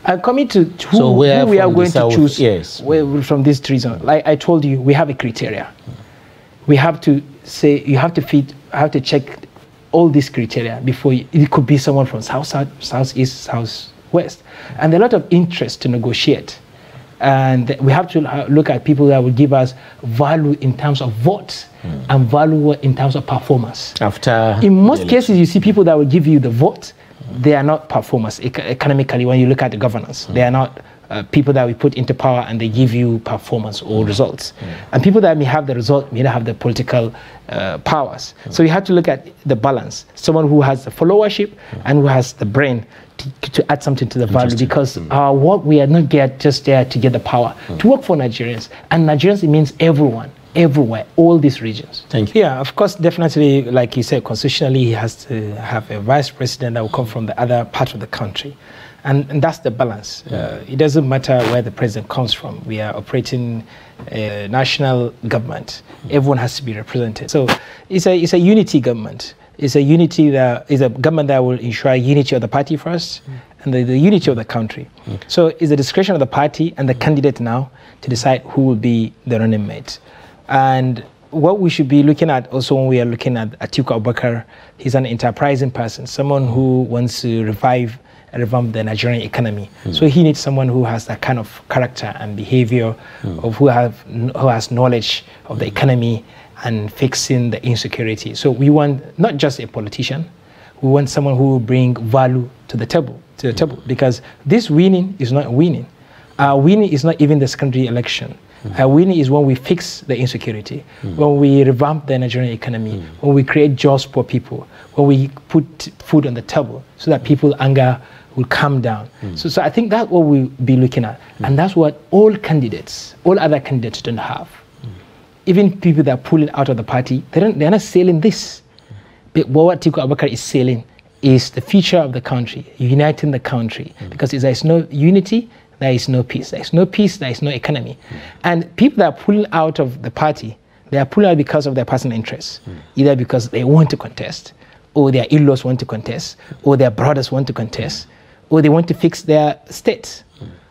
And coming to who we are going to choose from this reason, like I told you, we have a criteria. We have to say, you have to check all these criteria before it could be someone from south, southeast, southwest. And there are a lot of interest to negotiate. And we have to look at people that will give us value in terms of votes and value in terms of performance. In most cases, you see people that will give you the vote, they are not performers economically when you look at the governance. They are not people that we put into power and they give you performance or results. And people that may have the result may not have the political powers. So you have to look at the balance. Someone who has the followership and who has the brain to add something to the value, because our work, we are not just there to get the power, to work for Nigerians. And Nigerians, it means everyone, everywhere, all these regions. Thank you. Yeah, of course, definitely, like you said, constitutionally, he has to have a vice president that will come from the other part of the country. And that's the balance. It doesn't matter where the president comes from. We are operating a national government. Everyone has to be represented. So it's a unity government. It's a unity that is a government that will ensure unity of the party first and the unity of the country. So it's the discretion of the party and the candidate now to decide who will be the running mate. And what we should be looking at also when we are looking at Atiku Abubakar, he's an enterprising person, someone who wants to revamp the Nigerian economy. So he needs someone who has that kind of character and behavior, of who has knowledge of the economy and fixing the insecurity. So we want not just a politician, we want someone who will bring value to the table, because this winning is not winning. Our winning is not even the secondary election. Our winning is when we fix the insecurity, when we revamp the Nigerian economy, when we create jobs for people, when we put food on the table so that people's anger will calm down. So I think that's what we'll be looking at. And that's what all other candidates don't have. Even people that are pulling out of the party, they're not selling this. But what Atiku Abubakar is selling is the future of the country, uniting the country. Because if there is no unity, there is no peace. There is no peace, there is no economy. And people that are pulling out of the party, they are pulling out because of their personal interests. Either because they want to contest, or their in-laws want to contest, or their brothers want to contest, or they want to fix their states.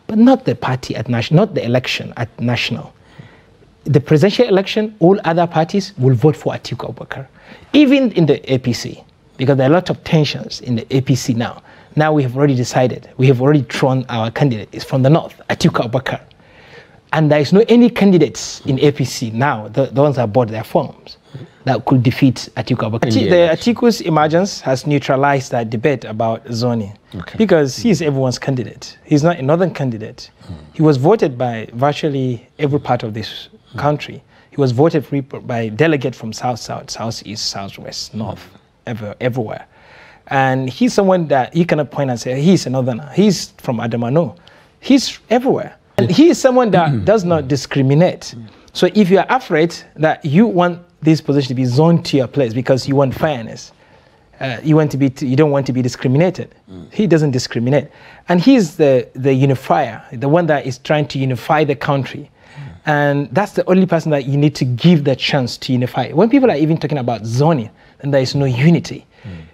But not the party at national, not the election at national. The presidential election, all other parties will vote for Atiku Abubakar. Even in the APC, because there are a lot of tensions in the APC now. Now we have already decided, we have already drawn our candidate. It's from the north, Atiku Abubakar. And there is no any candidates in APC now, the ones that bought their forms, that could defeat Atiku Abubakar. The Atiku's emergence has neutralized that debate about zoning, because he is everyone's candidate. He's not a northern candidate. He was voted by virtually every part of this country. He was voted by delegates from south, southeast, southwest, north, everywhere. And he's someone that you cannot point and say, he's a northerner. He's from Adamano. He's everywhere. And he is someone that does not discriminate. So if you are afraid that you want this position to be zoned to your place because you want fairness, you don't want to be discriminated. He doesn't discriminate. And he's the unifier, the one that is trying to unify the country. And that's the only person that you need to give the chance to unify. When people are even talking about zoning, then there is no unity.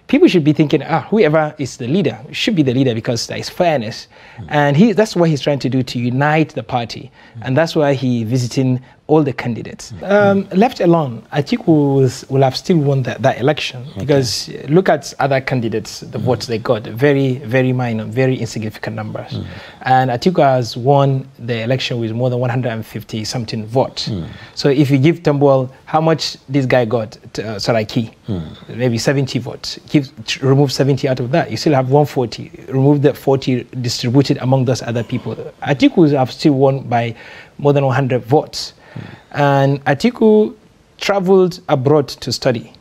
People should be thinking, whoever is the leader should be the leader because there is fairness. And that's what he's trying to do, to unite the party. And that's why he's visiting all the candidates. Left alone, Atiku will have still won that election, because look at other candidates, the votes they got, very, very minor, very insignificant numbers. And Atiku has won the election with more than 150 something votes. So if you give Tambuwal how much this guy got, Saraki, maybe 70 votes, remove 70 out of that, you still have 140, remove the 40 distributed among those other people. Atiku have still won by more than 100 votes. And Atiku traveled abroad to study.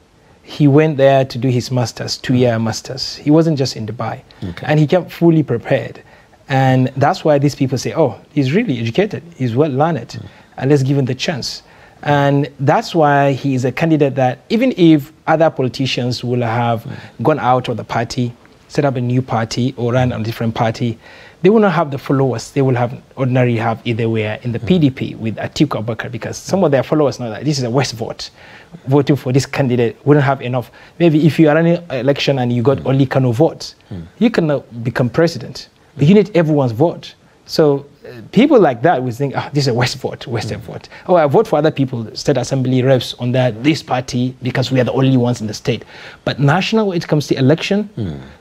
He went there to do his master's, 2-year master's. He wasn't just in Dubai. And he came fully prepared. And that's why these people say, oh, he's really educated, he's well learned, and let's give him the chance. And that's why he is a candidate that even if other politicians will have gone out of the party, set up a new party or run on a different party, they will not have the followers they will have ordinarily have either way in the PDP with Atiku Abubakar, because some of their followers know that this is a West vote. Voting for this candidate wouldn't have enough. Maybe if you are running an election and you got only Kano votes, you cannot become president. You need everyone's vote. So people like that will think, this is a Western vote. Oh, I vote for other people, state assembly reps on this party because we are the only ones in the state. But national, when it comes to election,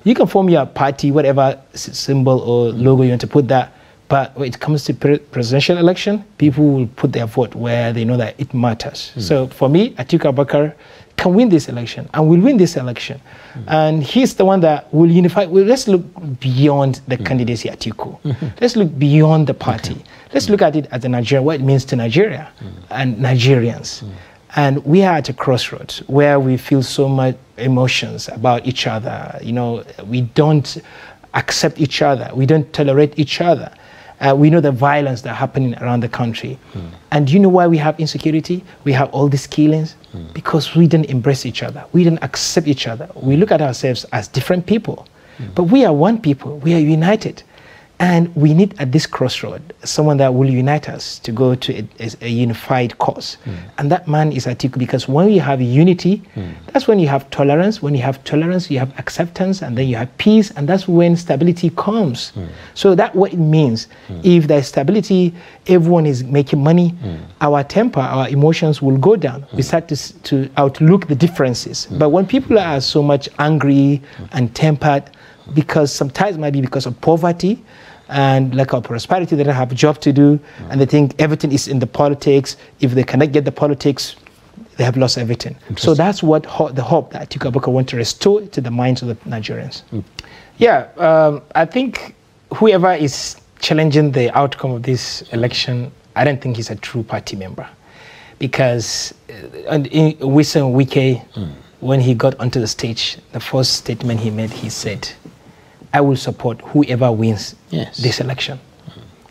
you can form your party, whatever symbol or logo you want to put that. But when it comes to presidential election, people will put their vote where they know that it matters. So for me, Atiku Abubakar can win this election and will win this election. And he's the one that will unify. Well, let's look beyond the candidacy Atiku. Let's look beyond the party. Let's look at it as a Nigeria, what it means to Nigeria and Nigerians. And we are at a crossroads where we feel so much emotions about each other. You know, we don't accept each other. We don't tolerate each other. We know the violence that's happening around the country. And do you know why we have insecurity? We have all these killings? Because we didn't embrace each other. We didn't accept each other. We look at ourselves as different people. But we are one people. We are united. And we need, at this crossroad, someone that will unite us to go to a unified cause. And that man is Atiku, because when you have unity, that's when you have tolerance. When you have tolerance, you have acceptance, and then you have peace, and that's when stability comes. So that's what it means. If there's stability, everyone is making money, our temper, our emotions will go down. We start to outlook the differences. But when people are so much angry and tempered, because sometimes it might be because of poverty and lack of prosperity, they don't have a job to do, and they think everything is in the politics. If they cannot get the politics, they have lost everything. So that's what the hope that Atiku Abubakar wants to restore to the minds of the Nigerians. Yeah, I think whoever is challenging the outcome of this election, I don't think he's a true party member. Because in Wilson Wike, when he got onto the stage, the first statement he made, he said, I will support whoever wins this election.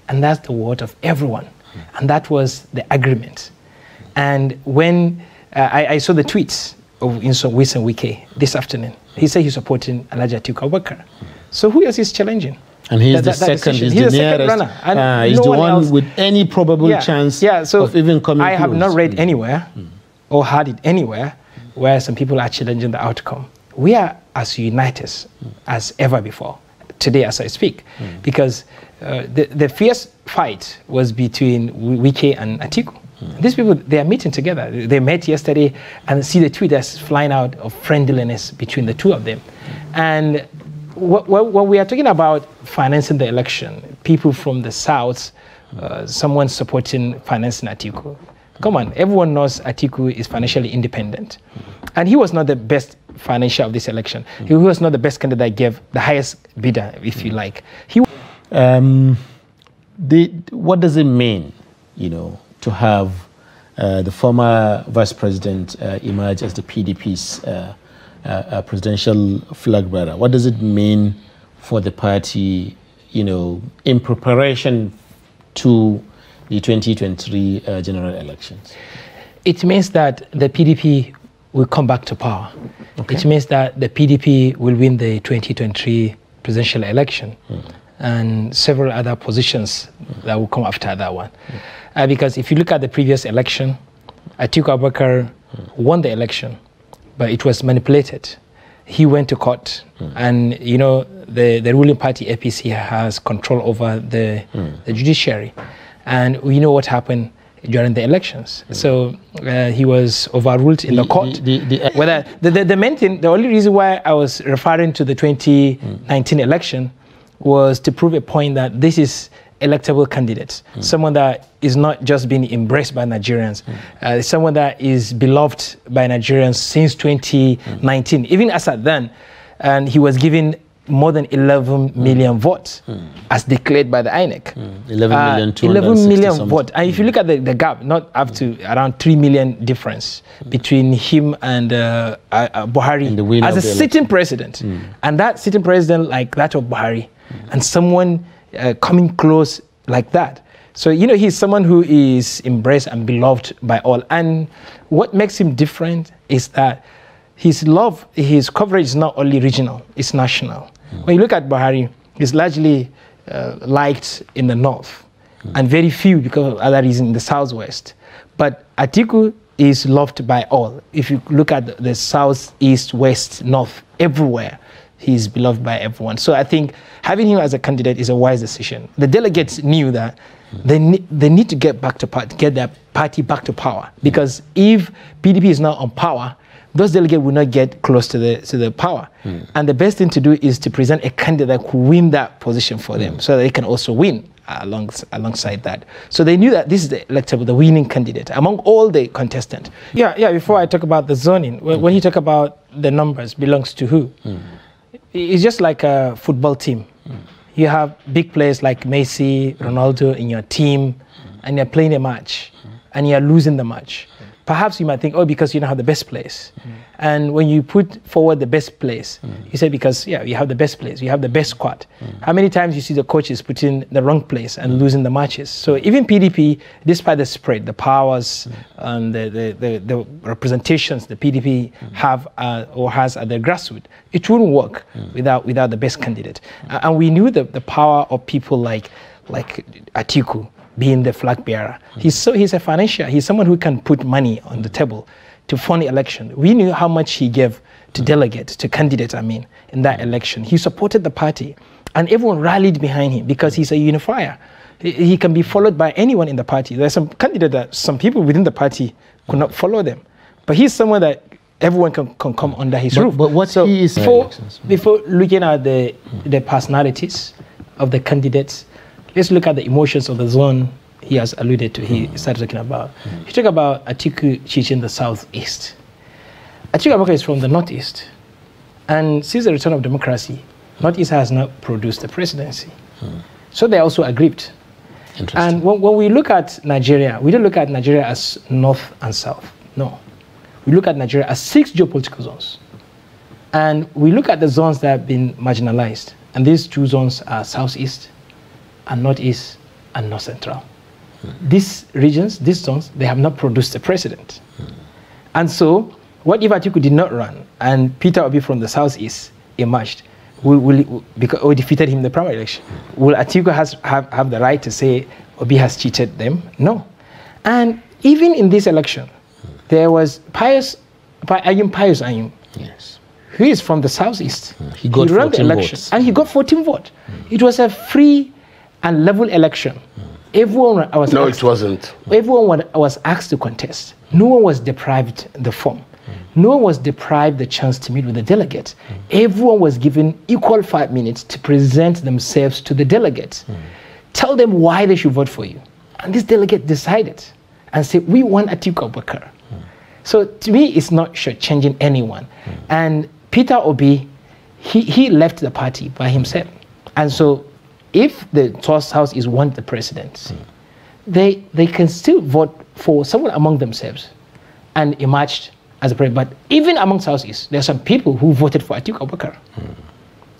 And that's the word of everyone. And that was the agreement. And when I saw the tweets of Wilson Wike this afternoon, he said he's supporting Alhaji Atiku Abubakar. So who else is challenging? And he's the second, he's the nearest runner. And he's the one with any probable chance of even coming close. I have not read anywhere or heard it anywhere where some people are challenging the outcome. We are as united as ever before, today as I speak, because the fierce fight was between Wike and Atiku. These people, they are meeting together. They met yesterday, and see the tweet that's flying out of friendliness between the two of them. And when we are talking about financing the election, people from the south, someone supporting financing Atiku. Come on, everyone knows Atiku is financially independent. And he was not the best financial of this election. He was not the best candidate that gave the highest bidder, if you like. What does it mean, you know, to have the former vice president emerge as the PDP's presidential flag bearer? What does it mean for the party, you know, in preparation to the 2023 general elections? It means that the PDP will come back to power. It means that the PDP will win the 2023 presidential election and several other positions that will come after that one. Because if you look at the previous election, Atiku Abubakar won the election, but it was manipulated. He went to court, and you know the ruling party APC has control over the judiciary. And we know what happened during the elections. So he was overruled in the court. The main thing, the only reason why I was referring to the 2019 election was to prove a point that this is electable candidates, someone that is not just being embraced by Nigerians, someone that is beloved by Nigerians since 2019. Even as at then, and he was given more than 11 million votes as declared by the INEC. 11 million votes. And if you look at the gap, not up to around 3 million difference between him and Buhari as a sitting president. And that sitting president like that of Buhari, and someone coming close like that. So, you know, he's someone who is embraced and beloved by all. And what makes him different is that his coverage is not only regional, it's national. When you look at Buhari, he's largely liked in the north, and very few because of other reasons in the southwest. But Atiku is loved by all. If you look at the south, east, west, north, everywhere, He's beloved by everyone. So I think having him as a candidate is a wise decision. The delegates knew that they need to get their party back to power, because if PDP is now on power, those delegates will not get close to the power. And the best thing to do is to present a candidate that could win that position for them, so that they can also win alongside that. So they knew that this is the winning candidate among all the contestants. Yeah. Before I talk about the zoning, when you talk about the numbers, belongs to who? It's just like a football team. You have big players like Messi, Ronaldo in your team, and you're playing a match, and you're losing the match. Perhaps you might think, oh, because you don't have the best players. And when you put forward the best players, you say because, you have the best players, you have the best squad. How many times you see the coaches putting the wrong place and losing the matches? So even PDP, despite the spread, the powers, and the representations the PDP have or has at the grassroots, it wouldn't work without the best candidate. And we knew the power of people like Atiku, being the flag bearer. He's a financier. He's someone who can put money on the table to fund the election. We knew how much he gave to delegates, to candidates, in that election. He supported the party, and everyone rallied behind him because he's a unifier. He can be followed by anyone in the party. There's some candidate that some people within the party could not follow them, but he's someone that everyone can come under his roof. But what so he is before looking at the personalities of the candidates, let's look at the emotions of the zone he has alluded to, he started talking about. He talked about Atiku in the southeast. Atiku Abubakar is from the northeast. And since the return of democracy, Northeast has not produced the presidency. So they're also aggrieved. And when we look at Nigeria, we don't look at Nigeria as north and south. No. We look at Nigeria as 6 geopolitical zones. And we look at the zones that have been marginalized. And these 2 zones are southeast and northeast and north central. These regions, these zones, they have not produced a president. And so, what if Atiku did not run and Peter Obi from the southeast emerged, or defeated him in the primary election? Will Atiku have the right to say Obi has cheated them? No. And even in this election, there was Pius Ayum, yes, who is from the southeast. He ran the election votes. And he got 14 votes. It was a free and level election. Everyone was it wasn't. Everyone was asked to contest. No one was deprived the form. No one was deprived the chance to meet with the delegates. Everyone was given equal 5 minutes to present themselves to the delegates. Tell them why they should vote for you. And this delegate decided and said, we want Atiku Abubakar. So to me, it's not shortchanging anyone. And Peter Obi, he left the party by himself. And so if the House is want the presidency, they can still vote for someone among themselves and emerged as a president. But even among Southeast, there are some people who voted for Atiku Abubakar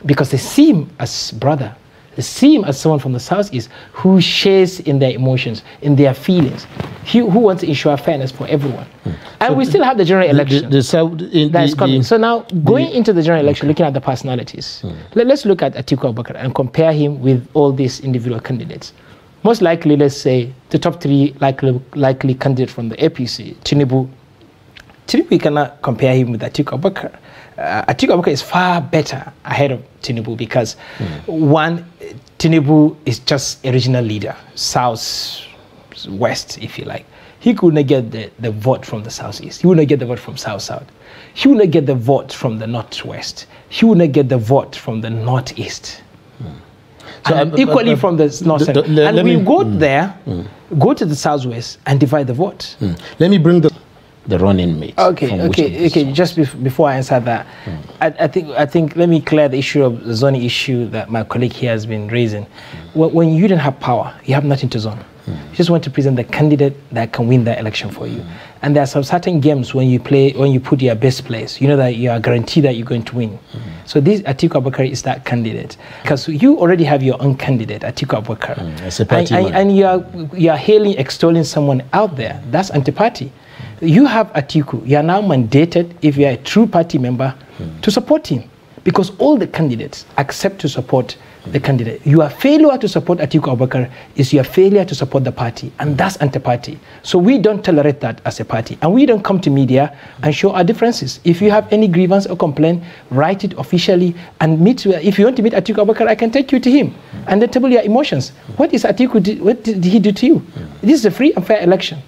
because they see him as brother. They see him as someone from the Southeast who shares in their emotions, in their feelings, who wants to ensure fairness for everyone. And so we still have the general election that's coming. So now, going into the general election, looking at the personalities, let's look at Atiku Abubakar and compare him with all these individual candidates. Most likely, let's say, the top 3 likely candidates from the APC, Tinubu, we cannot compare him with Atiku Abubakar. Atiku Abubakar is far better ahead of Tinubu because, one, Tinubu is just a regional leader, south-west, if you like. He could not get the vote from the southeast. He would not get the vote from south-south. He would not get the vote from the northwest. He would not get the vote from the northeast. So equally from the north center. And we go there, go to the southwest and divide the vote. Let me bring the running mate. Okay. Just before I answer that, I think let me clear the issue of the zoning issue that my colleague here has been raising. When you don't have power, you have nothing to zone. You just want to present the candidate that can win that election for you. And there are some certain games when you put your best players, you know that you are guaranteed that you're going to win. So this Atiku Abubakar is that candidate because you already have your own candidate, Atiku Abubakar, and you are extolling someone out there. That's anti-party. You have Atiku. You are now mandated, if you are a true party member, to support him, because all the candidates accept to support the candidate. Your failure to support Atiku Abubakar is your failure to support the party, and that's anti-party. So we don't tolerate that as a party, and we don't come to media and show our differences. If you have any grievance or complaint, write it officially and meet. If you want to meet Atiku Abubakar, I can take you to him and then table your emotions. What did he do to you? This is a free and fair election.